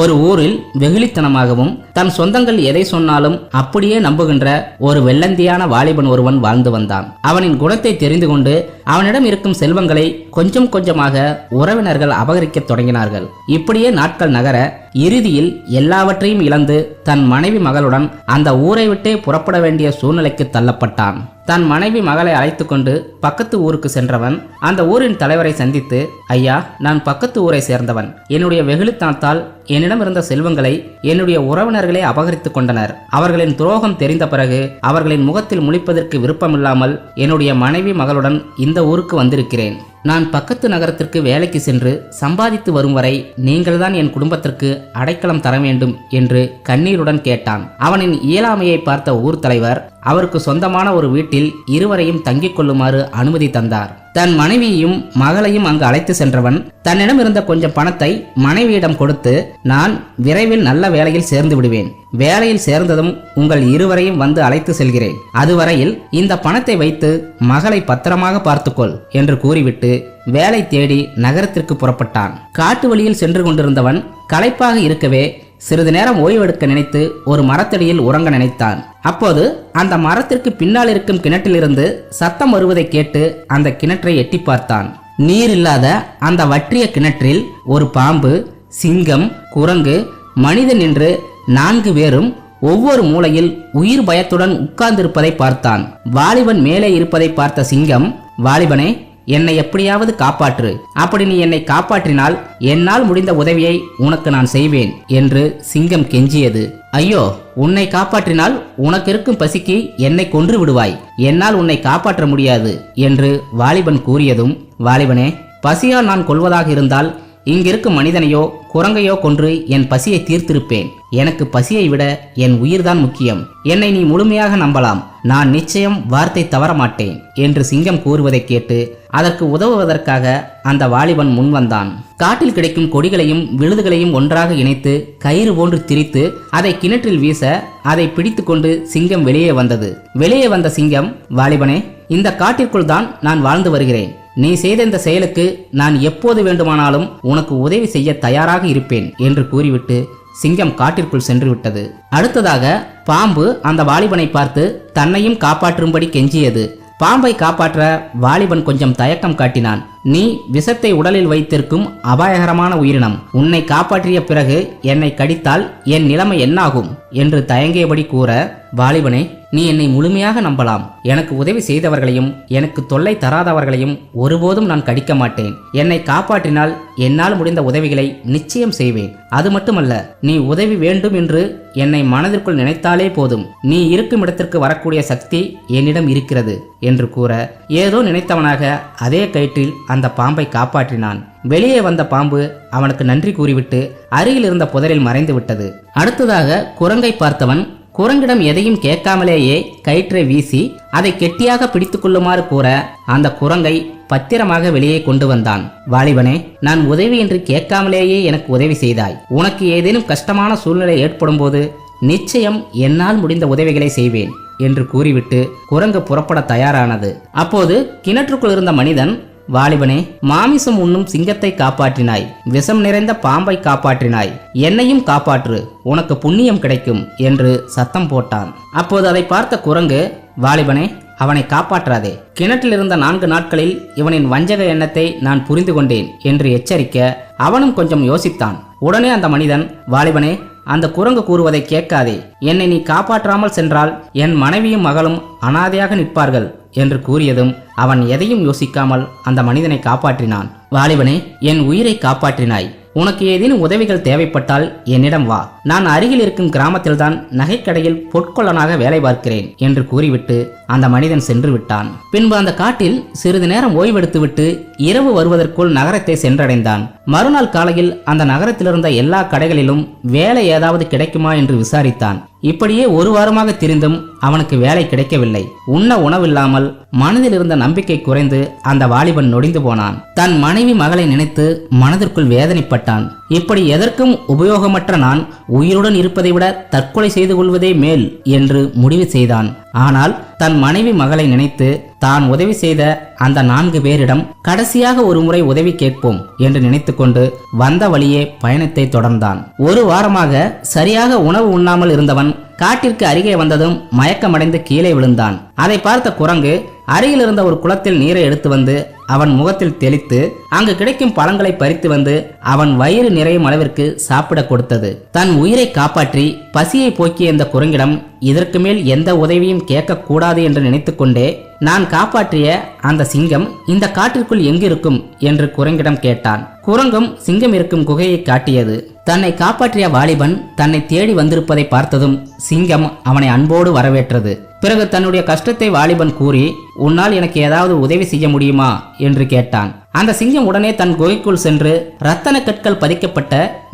ஒரு ஊரில் வெகுளித்தனமாகவும் தன் சொந்தங்கள் எதை சொன்னாலும் அப்படியே நம்புகின்ற ஒரு வெள்ளந்தியான வாலிபன் ஒருவன் வாழ்ந்து வந்தான். அவனின் குணத்தை தெரிந்து கொண்டு அவனிடம் இருக்கும் செல்வங்களை கொஞ்சம் கொஞ்சமாக உறவினர்கள் அபகரிக்க தொடங்கினார்கள். இப்படியே நாட்கள் நகர இறுதியில் எல்லாவற்றையும் இழந்து தன் மனைவி மகளுடன் அந்த ஊரை விட்டே புறப்பட வேண்டிய சூழ்நிலைக்கு தள்ளப்பட்டான். தன் மனைவி மகளை அழைத்து கொண்டு பக்கத்து ஊருக்கு சென்றவன் அந்த ஊரின் தலைவரை சந்தித்து, ஐயா, நான் பக்கத்து ஊரை சேர்ந்தவன். என்னுடைய வெகுளித்தனத்தால் என்னிடம் இருந்த செல்வங்களை என்னுடைய உறவினர்களே அபகரித்துக் கொண்டனர். அவர்களின் துரோகம் தெரிந்த பிறகு அவர்களின் முகத்தில் முழிப்பதற்கு விருப்பமில்லாமல் என்னுடைய மனைவி மகளுடன் இந்த ஊருக்கு வந்திருக்கிறேன். நான் பக்கத்து நகரத்திற்கு வேலைக்கு சென்று சம்பாதித்து வரும் வரை நீங்கள்தான் என் குடும்பத்திற்கு அடைக்கலம் தர வேண்டும் என்று கண்ணீருடன் கேட்டான். அவனின் இயலாமையை பார்த்த ஊர் தலைவர் அவருக்கு சொந்தமான ஒரு வீட்டில் இருவரையும் தங்கிக் கொள்ளுமாறு அனுமதி தந்தார். தன் மனைவியையும் மகளையும் அங்கு அழைத்து சென்றவன் தன்னிடம் இருந்த கொஞ்சம் பணத்தை மனைவியிடம் கொடுத்து, நான் விரைவில் நல்ல வேலையில் சேர்ந்து விடுவேன். வேலையில் சேர்ந்ததும் உங்கள் இருவரையும் வந்து அழைத்து செல்கிறேன். அதுவரையில் இந்த பணத்தை வைத்து மகளை பத்திரமாக பார்த்துக்கொள் என்று கூறிவிட்டு வேலை தேடி நகரத்திற்கு புறப்பட்டான். காட்டு வழியில் சென்று கொண்டிருந்தவன் களைப்பாக இருக்கவே சிறிது நேரம் ஓய்வெடுக்க நினைத்து ஒரு மரத்தடியில் உறங்க நினைத்தான். அப்போது அந்த மரத்திற்கு பின்னால் இருக்கும் கிணற்றிலிருந்து சத்தம் வருவதை கேட்டு அந்த கிணற்றை எட்டி பார்த்தான். நீர் இல்லாத அந்த வற்றிய கிணற்றில் ஒரு பாம்பு, சிங்கம், குரங்கு, மனிதன் என்று 4 பேரும் ஒவ்வொரு மூலையில் உயிர் பயத்துடன் உட்கார்ந்திருப்பதை பார்த்தான். வாலிபன் மேலே இருப்பதை பார்த்த சிங்கம், வாலிபனே, என்னை எப்படியாவது காப்பாற்று. அப்படி நீ என்னை காப்பாற்றினால் என்னால் முடிந்த உதவியை உனக்கு நான் செய்வேன் என்று சிங்கம் கெஞ்சியது. ஐயோ, உன்னை காப்பாற்றினால் உனக்கு இருக்கும் பசிக்கு என்னை கொன்று விடுவாய். என்னால் உன்னை காப்பாற்ற முடியாது என்று வாலிபன் கூறியதும், வாலிபனே, பசியால் நான் கொல்வதாக இருந்தால் இங்கிருக்கும் மனிதனையோ குரங்கையோ கொன்று என் பசியை தீர்த்திருப்பேன். எனக்கு பசியை விட என் உயிர்தான் முக்கியம். என்னை நீ முழுமையாக நம்பலாம். நான் நிச்சயம் வார்த்தை தவற மாட்டேன் என்று சிங்கம் கூறுவதை கேட்டு அதற்கு உதவுவதற்காக அந்த வாலிபன் முன்வந்தான். காட்டில் கிடைக்கும் கொடிகளையும் விழுதுகளையும் ஒன்றாக இணைத்து கயிறு போன்று திரித்து அதை கிணற்றில் வீச அதை பிடித்து கொண்டு சிங்கம் வெளியே வந்தது. வெளியே வந்த சிங்கம், வாலிபனே, இந்த காட்டிற்குள் தான் நான் வாழ்ந்து வருகிறேன். நீ செய்த இந்த செயலுக்கு நான் எப்போது வேண்டுமானாலும் உனக்கு உதவி செய்ய தயாராக இருப்பேன் என்று கூறிவிட்டு சிங்கம் காட்டிற்குள் சென்று விட்டது. அடுத்ததாக பாம்பு அந்த வாலிபனை பார்த்து தன்னையும் காப்பாற்றும்படி கெஞ்சியது. பாம்பை காப்பாற்ற வாலிபன் கொஞ்சம் தயக்கம் காட்டினான். நீ விஷத்தை உடலில் வைத்திருக்கும் அபாயகரமான உயிரினம். உன்னை காப்பாற்றிய பிறகு என்னை கடித்தால் என் நிலைமை என்னாகும் என்று தயங்கியபடி கூற, வாலிபனே, நீ என்னை முழுமையாக நம்பலாம். எனக்கு உதவி செய்தவர்களையும் எனக்கு தொல்லை தராதவர்களையும் ஒருபோதும் நான் கடிக்க மாட்டேன். என்னை காப்பாற்றினால் என்னால் முடிந்த உதவிகளை நிச்சயம் செய்வேன். அது மட்டுமல்ல, நீ உதவி வேண்டும் என்று என்னை மனதிற்குள் நினைத்தாலே போதும். நீ இருக்கும் இடத்திற்கு வரக்கூடிய சக்தி என்னிடம் இருக்கிறது என்று கூற, ஏதோ நினைத்தவனாக அதே கயிற்றில் அந்த பாம்பை காப்பாற்றினான். வெளியே வந்த பாம்பு அவனுக்கு நன்றி கூறிவிட்டு அருகில் இருந்த புதரில் மறைந்து விட்டது. அடுத்ததாக குரங்கை பார்த்தவன் குரங்கிடம் எதையும் கேட்காமலேயே கயிற்றை வீசி அதை கெட்டியாக பிடித்துக் கொள்ளுமாறு கூற அந்த குரங்கை பத்திரமாக வெளியே கொண்டு வந்தான். வாலிபனே, நான் உதவி என்று கேட்காமலேயே எனக்கு உதவி செய்தாய். உனக்கு ஏதேனும் கஷ்டமான சூழ்நிலை ஏற்படும் போது நிச்சயம் என்னால் முடிந்த உதவிகளை செய்வேன் என்று கூறிவிட்டு குரங்கு புறப்பட தயாரானது. அப்போது கிணற்றுக்குள் இருந்த மனிதன், வாலிபனே, மாமிசம் உண்ணும் சிங்கத்தை காப்பாற்றினாய், விஷம் நிறைந்த பாம்பை காப்பாற்றினாய், என்னையும் காப்பாற்று, உனக்கு புண்ணியம் கிடைக்கும் என்று சத்தம் போட்டான். அப்போது அதை பார்த்த குரங்கு, வாலிபனே, அவனை காப்பாற்றாதே. கிணற்றில் இருந்த 4 நாட்களில் இவனின் வஞ்சக எண்ணத்தை நான் புரிந்து கொண்டேன் என்று எச்சரிக்க அவனும் கொஞ்சம் யோசித்தான். உடனே அந்த மனிதன், வாலிபனே, அந்த குரங்கு கூறுவதை கேட்காதே. என்னை நீ காப்பாற்றாமல் சென்றால் என் மனைவியும் மகளும் அனாதையாக நிற்பார்கள் என்று கூறியதும் அவன் எதையும் யோசிக்காமல் அந்த மனிதனை காப்பாற்றினான். வாலிபனே, என் உயிரை காப்பாற்றினாய். உனக்கு ஏதேனும் உதவிகள் தேவைப்பட்டால் என்னிடம் வா. நான் அருகில் இருக்கும் கிராமத்தில்தான் நகைக்கடையில் பொற்கொள்ளனாக வேலை பார்க்கிறேன் என்று கூறிவிட்டு அந்த மனிதன் சென்று விட்டான். பின்பு அந்த காட்டில் சிறிது நேரம் ஓய்வெடுத்துவிட்டு இரவு வருவதற்குள் நகரத்தை சென்றடைந்தான். மறுநாள் காலையில் அந்த நகரத்திலிருந்த எல்லா கடைகளிலும் வேலை ஏதாவது கிடைக்குமா என்று விசாரித்தான். இப்படியே 1 வாரமாக திரிந்தும் அவனுக்கு வேலை கிடைக்கவில்லை. உண்ண உணவில்லாமல் மனதில் இருந்த நம்பிக்கை குறைந்து அந்த வாலிபன் நொடிந்து போனான். தன் மனைவி மகளை நினைத்து மனதிற்குள் வேதனைப்பட்டான். இப்படி எதற்கும் உபயோகமற்ற நான் உயிருடன் இருப்பதை விட தற்கொலை செய்து கொள்வதே மேல் என்று முடிவு செய்தான். ஆனால் தன் மனைவி மகளை நினைத்து தான் உதவி செய்த அந்த 4 பேரிடம் கடைசியாக ஒரு முறை உதவி கேட்போம் என்று நினைத்துக்கொண்டு வந்த வழியே பயணத்தை தொடர்ந்தான். ஒரு வாரமாக சரியாக உணவு உண்ணாமல் இருந்தவன் காட்டிற்கு அருகே வந்ததும் மயக்கமடைந்து கீழே விழுந்தான். அதை பார்த்த குரங்கு அருகில் இருந்த ஒரு குளத்தில் நீரை எடுத்து வந்து அவன் முகத்தில் தெளித்து அங்கு கிடைக்கும் பழங்களை பறித்து வந்து அவன் வயிறு நிறையும் அளவிற்கு சாப்பிட கொடுத்தது. தன் உயிரை காப்பாற்றி பசியை போக்கிய இந்த குரங்கிடம் இதற்கு மேல் எந்த உதவியும் கேட்க கூடாது என்று நினைத்து கொண்டே நான் காப்பாற்றிய அந்த சிங்கம் இந்த காட்டிற்குள் எங்கிருக்கும் என்று குரங்கிடம் கேட்டான். குரங்கும் சிங்கம் இருக்கும் குகையை காட்டியது. தன்னை காப்பாற்றிய வாலிபன் தன்னை தேடி வந்திருப்பதை பார்த்ததும் சிங்கம் அவனை அன்போடு வரவேற்றது. பிறகு தன்னுடைய கஷ்டத்தை வாலிபன் கூறி, உன்னால் எனக்கு ஏதாவது உதவி செய்ய முடியுமா என்று கேட்டான். அந்த சிங்கம் உடனே தன் குகைக்குள் சென்று ரத்தன கற்கள் பதிக்கப்பட்ட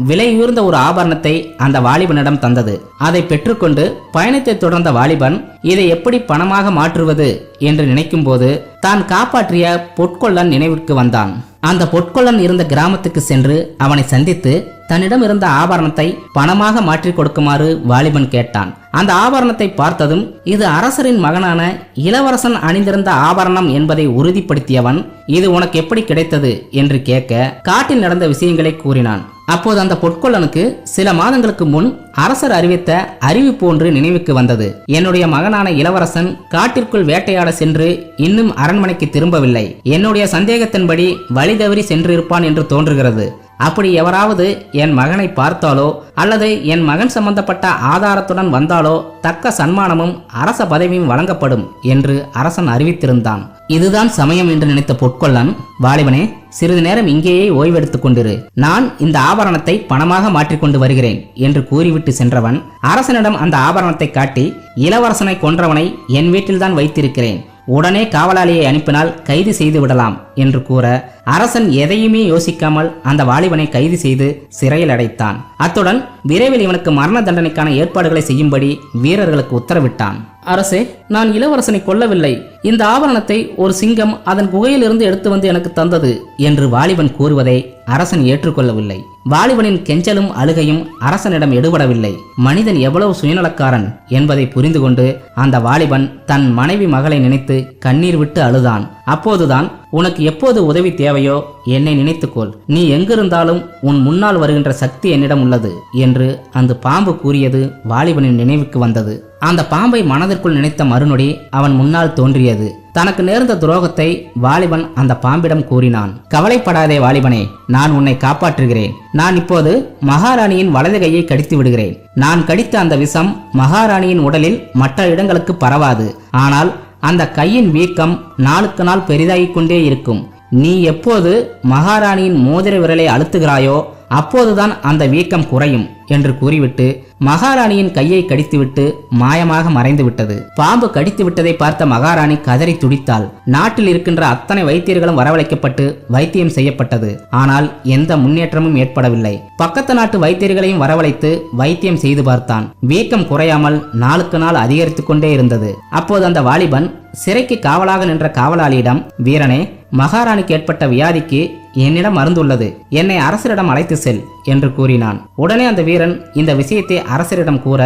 விலையுயர்ந்த ஒரு ஆபரணத்தை அந்த வாலிபனிடம் தந்தது. அதை பெற்றுக்கொண்டு பயணத்தை தொடர்ந்த வாலிபன் இதை எப்படி பணமாக மாற்றுவது என்று நினைக்கும் போது தான் காப்பாற்றிய பொற்கொள்ளன் நினைவிற்கு வந்தான். அந்த பொற்கொள்ளன் இருந்த கிராமத்துக்கு சென்று அவனை சந்தித்து தன்னிடம் இருந்த ஆபரணத்தை பணமாக மாற்றி கொடுக்குமாறு வாலிபன் கேட்டான். அந்த ஆபரணத்தை பார்த்ததும் இது அரசரின் மகனான இளவரசன் அணிந்திருந்த ஆபரணம் என்பதை உறுதிப்படுத்தியவன், இது உனக்கு எப்படி கிடைத்தது என்று கேட்க காட்டில் நடந்த விஷயங்களை கூறினான். அப்போது அந்த பொற்கொள்ளனுக்கு சில மாதங்களுக்கு முன் அரசர் அறிவித்த அறிவிப்பு ஒன்று நினைவுக்கு வந்தது. என்னுடைய மகனான இளவரசன் காட்டிற்குள் வேட்டையாட சென்று இன்னும் அரண்மனைக்கு திரும்பவில்லை. என்னுடைய சந்தேகத்தின்படி வழி தவறி சென்றிருப்பான் என்று தோன்றுகிறது. அப்படி எவராவது என் மகனை பார்த்தாலோ அல்லது என் மகன் சம்பந்தப்பட்ட ஆதாரத்துடன் வந்தாலோ தக்க சன்மானமும் அரச பதவியும் வழங்கப்படும் என்று அரசன் அறிவித்திருந்தான். இதுதான் சமயம் என்று நினைத்த பொற்கொள்ளன், வாலிபனே, சிறிது நேரம் இங்கேயே ஓய்வெடுத்துக் கொண்டிரு, நான் இந்த ஆபரணத்தை பணமாக மாற்றிக்கொண்டு வருகிறேன் என்று கூறிவிட்டு சென்றவன் அரசனிடம் அந்த ஆபரணத்தை காட்டி, இளவரசனை கொன்றவனை என் வீட்டில்தான் வைத்திருக்கிறேன், உடனே காவலாளியை அனுப்பினால் கைது செய்து விடலாம் என்று கூற அரசன் எதையுமே யோசிக்காமல் அந்த வாலிபனை கைது செய்து சிறையில் அடைத்தான். அத்துடன் விரைவில் இவனுக்கு மரண தண்டனைக்கான ஏற்பாடுகளை செய்யும்படி வீரர்களுக்கு உத்தரவிட்டான். அரசே, நான் இளவரசனை கொல்லவில்லை. இந்த ஆபரணத்தை ஒரு சிங்கம் அதன் குகையிலிருந்து எடுத்து வந்து எனக்கு தந்தது என்று வாலிபன் கூறுவதை அரசன் ஏற்றுக்கொள்ளவில்லை. வாலிபனின் கெஞ்சலும் அழுகையும் அரசனிடம் எடுபடவில்லை. மனிதன் எவ்வளவு சுயநலக்காரன் என்பதை புரிந்து கொண்டு அந்த வாலிபன் தன் மனைவி மகளை நினைத்து கண்ணீர் விட்டு அழுதான். அப்போதுதான், உனக்கு எப்போது உதவி தேவையோ என்னை நினைத்துக்கொள், நீ எங்கிருந்தாலும் உன் முன்னால் வருகின்ற சக்தி என்னிடம் உள்ளது என்று அந்த பாம்பு கூறியது வாலிபனின் நினைவுக்கு வந்தது. அந்த பாம்பை மனதிற்குள் நினைத்த மறுநொடி அவன் முன்னால் தோன்றியது. தனக்கு நேர்ந்த துரோகத்தை வாலிபன் அந்த பாம்பிடம் கூறினான். கவலைப்படாதே வாலிபனே, நான் உன்னை காப்பாற்றுகிறேன். நான் இப்போது மகாராணியின் வலது கையை கடித்து விடுகிறேன். நான் கடித்த அந்த விஷம் மகாராணியின் உடலில் மற்ற இடங்களுக்கு பரவாது. ஆனால் அந்த கையின் வீக்கம் நாளுக்கு நாள் பெரிதாகிக் கொண்டே இருக்கும். நீ எப்போது மகாராணியின் மோதிர விரலை அழுத்துகிறாயோ அப்போதுதான் அந்த வீக்கம் குறையும் என்று கூறிவிட்டு மகாராணியின் கையை கடித்துவிட்டு மாயமாக மறைந்து விட்டது. பாம்பு கடித்து விட்டதை பார்த்த மகாராணி கதறி துடித்தாள். நாட்டில் இருக்கின்ற அத்தனை வைத்தியர்களும் வரவழைக்கப்பட்டு வைத்தியம் செய்யப்பட்டது. ஆனால் எந்த முன்னேற்றமும் ஏற்படவில்லை. பக்கத்து நாட்டு வைத்தியர்களையும் வரவழைத்து வைத்தியம் செய்து பார்த்தான். வீக்கம் குறையாமல் நாளுக்கு நாள் அதிகரித்துக் கொண்டே இருந்தது. அப்போது அந்த வாலிபன் சிறைக்கு காவலாக நின்ற காவலாளியிடம், வீரனே, மகாராணிக்கு ஏற்பட்ட வியாதிக்கு என்னிடம் மருந்துள்ளது, என்னை அரசரிடம் அழைத்து செல் என்று கூறினான். உடனே அந்த வீரன் இந்த விஷயத்தை அரசரிடம் கூற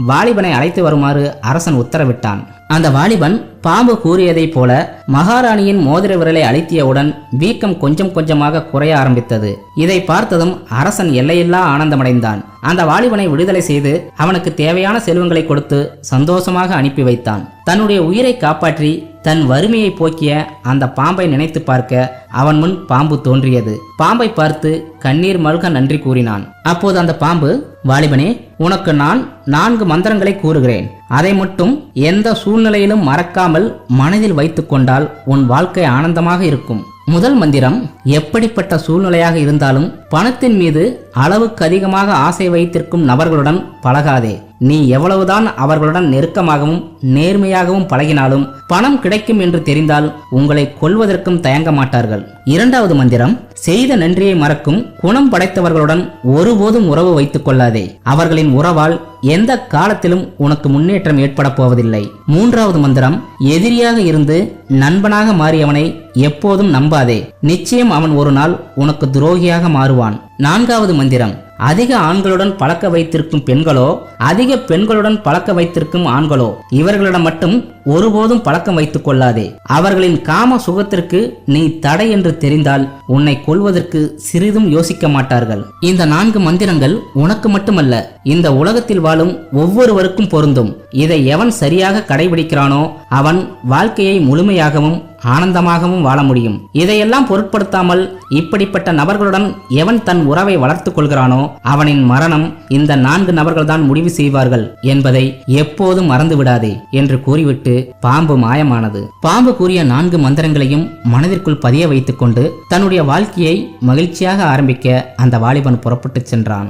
வாலிபனை அழைத்து வருமாறு அரசன் உத்தரவிட்டான். அந்த வாலிபன் பாம்பு கூறியதைப் போல மகாராணியின் மோதிர விரலை அழுத்தியவுடன் வீக்கம் கொஞ்சம் கொஞ்சமாக குறைய ஆரம்பித்தது. இதை பார்த்ததும் அரசன் எல்லையில்லா ஆனந்தமடைந்தான். அந்த வாலிபனை விடுதலை செய்து அவனுக்கு தேவையான செல்வங்களை கொடுத்து சந்தோஷமாக அனுப்பி வைத்தான். தன்னுடைய உயிரை காப்பாற்றி தன் வறுமையை போக்கிய அந்த பாம்பை நினைத்து பார்க்க அவன் முன் பாம்பு தோன்றியது. பாம்பை பார்த்து கண்ணீர் மல்க நன்றி கூறினான். அப்போது அந்த பாம்பு, வாலிபனே, உனக்கு நான் 4 மந்திரங்களை கூறுகிறேன். அதை மட்டும் எந்த சூழ்நிலையிலும் மறக்காமல் மனதில் வைத்துக் கொண்டால் உன் வாழ்க்கை ஆனந்தமாக இருக்கும். முதல் மந்திரம், எப்படிப்பட்ட சூழ்நிலையாக இருந்தாலும் பணத்தின் மீது அளவுக்கு அதிகமாக ஆசை வைத்திருக்கும் நபர்களுடன் பழகாதே. நீ எவ்வளவுதான் அவர்களுடன் நெருக்கமாகவும் நேர்மையாகவும் பழகினாலும் பணம் கிடைக்கும் என்று தெரிந்தால் உங்களை கொல்வதற்கும் தயங்க மாட்டார்கள். இரண்டாவது மந்திரம், செய்த நன்றியை மறக்கும் குணம் படைத்தவர்களுடன் ஒருபோதும் உறவு வைத்துக் கொள்ளாதே. அவர்களின் உறவால் எந்த காலத்திலும் உனக்கு முன்னேற்றம் ஏற்பட போவதில்லை. மூன்றாவது மந்திரம், எதிரியாக இருந்து நண்பனாக மாறியவனை எப்போதும் நம்பாதே. நிச்சயம் அவன் ஒரு நாள் உனக்கு துரோகியாக மாறுவான். மாறுவான். 4வது மந்திரம், அதிக ஆண்களுடன் பழக்க வைத்திருக்கும் பெண்களோ அதிக பெண்களுடன் பழக்க வைத்திருக்கும் ஆண்களோ இவர்களிடம் மட்டும் ஒருபோதும் பழக்கம் வைத்துக் கொள்ளாதே. அவர்களின் காம சுகத்திற்கு நீ தடை என்று தெரிந்தால் உன்னை கொல்வதற்கு சிறிதும் யோசிக்க மாட்டார்கள். இந்த 4 மந்திரங்கள் உனக்கு மட்டுமல்ல, இந்த உலகத்தில் வாழும் ஒவ்வொருவருக்கும் பொருந்தும். இதை எவன் சரியாக கடைபிடிக்கிறானோ அவன் வாழ்க்கையை முழுமையாகவும் ஆனந்தமாகவும் வாழ முடியும். இதையெல்லாம் பொருட்படுத்தாமல் இப்படிப்பட்ட நபர்களுடன் எவன் தன் உறவை வளர்த்துக் கொள்கிறானோ அவனின் மரணம் இந்த 4 நபர்கள்தான் முடிவு செய்வார்கள் என்பதை எப்போதும் மறந்து விடாதே என்று கூறிவிட்டு பாம்பு மாயமானது. பாம்பு கூறிய 4 மந்திரங்களையும் மனதிற்குள் பதிய வைத்துக் கொண்டு தன்னுடைய வாழ்க்கையை மகிழ்ச்சியாக ஆரம்பிக்க அந்த வாலிபன் புறப்பட்டு சென்றான்.